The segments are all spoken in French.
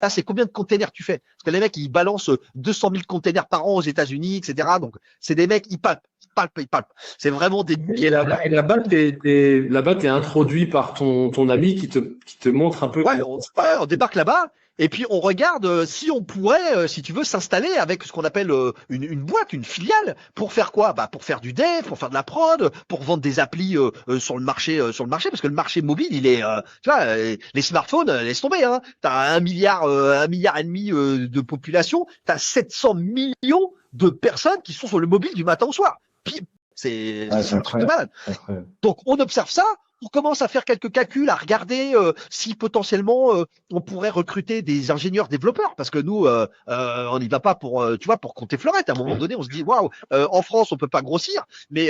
Là, c'est combien de containers tu fais? Parce que les mecs, ils balancent 200 000 containers par an aux États-Unis, etc. Donc, c'est des mecs, ils palpent, ils palpent, ils palpent. C'est vraiment des. Là-bas, t'es introduit par ton ami qui te montre un peu Ouais, comment. on débarque là-bas et puis on regarde si on pourrait, si tu veux, s'installer avec ce qu'on appelle une boîte, une filiale, pour faire quoi? Bah pour faire du dev, pour faire de la prod, pour vendre des applis sur le marché, parce que le marché mobile, il est, tu vois, les smartphones, laisse tomber, hein. T'as 1,5 milliard de population, t'as 700 millions de personnes qui sont sur le mobile du matin au soir. Ouais, C'est c'est un truc de incroyable. malade. C'est incroyable. Donc on observe ça, on commence à faire quelques calculs, à regarder si potentiellement on pourrait recruter des ingénieurs développeurs, parce que nous, on n'y va pas pour, tu vois, pour compter fleurette. À un moment donné, on se dit waouh, en France on peut pas grossir, mais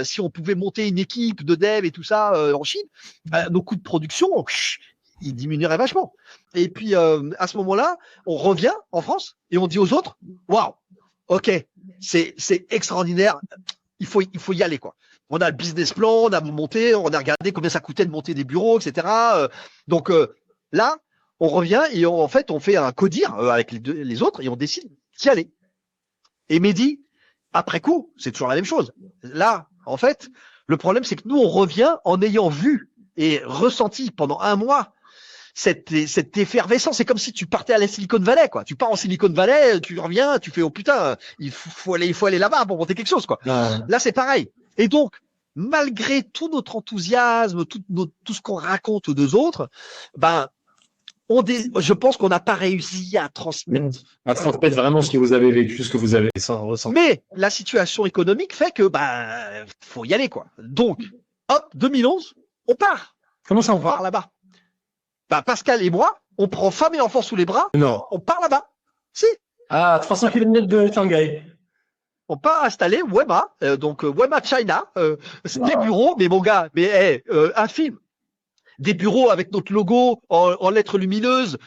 si on pouvait monter une équipe de dev et tout ça en Chine, nos coûts de production, ils diminueraient vachement. Et puis à ce moment-là, on revient en France et on dit aux autres, waouh, ok, c'est extraordinaire, il faut y aller, quoi. On a le business plan, on a monté, on a regardé combien ça coûtait de monter des bureaux, etc. Donc là, on revient et en fait, on fait un codir avec les autres et on décide d'y aller. Et Mehdi, après coup, c'est toujours la même chose. Là, en fait, le problème, c'est que nous, on revient en ayant vu et ressenti pendant un mois cette effervescence. C'est comme si tu partais à la Silicon Valley, quoi. Tu pars en Silicon Valley, tu reviens, tu fais oh putain, il faut aller là-bas pour monter quelque chose, quoi. Ouais. Là, c'est pareil. Et donc, malgré tout notre enthousiasme, tout ce qu'on raconte aux deux autres, ben, je pense qu'on n'a pas réussi à transmettre. À transmettre vraiment ce que vous avez vécu, ce que vous avez ressenti. Mais la situation économique fait que, ben, faut y aller, quoi. Donc, hop, 2011, on part. Comment ça, on On part va? là-bas. Ben, Pascal et moi, on prend femme et enfants sous les bras, Non. on part là-bas. Si, À 300 km de Shanghai. on part installer Wema, donc Wema China, c'est des bureaux, mais mon gars, mais un film, des bureaux avec notre logo en lettres lumineuses,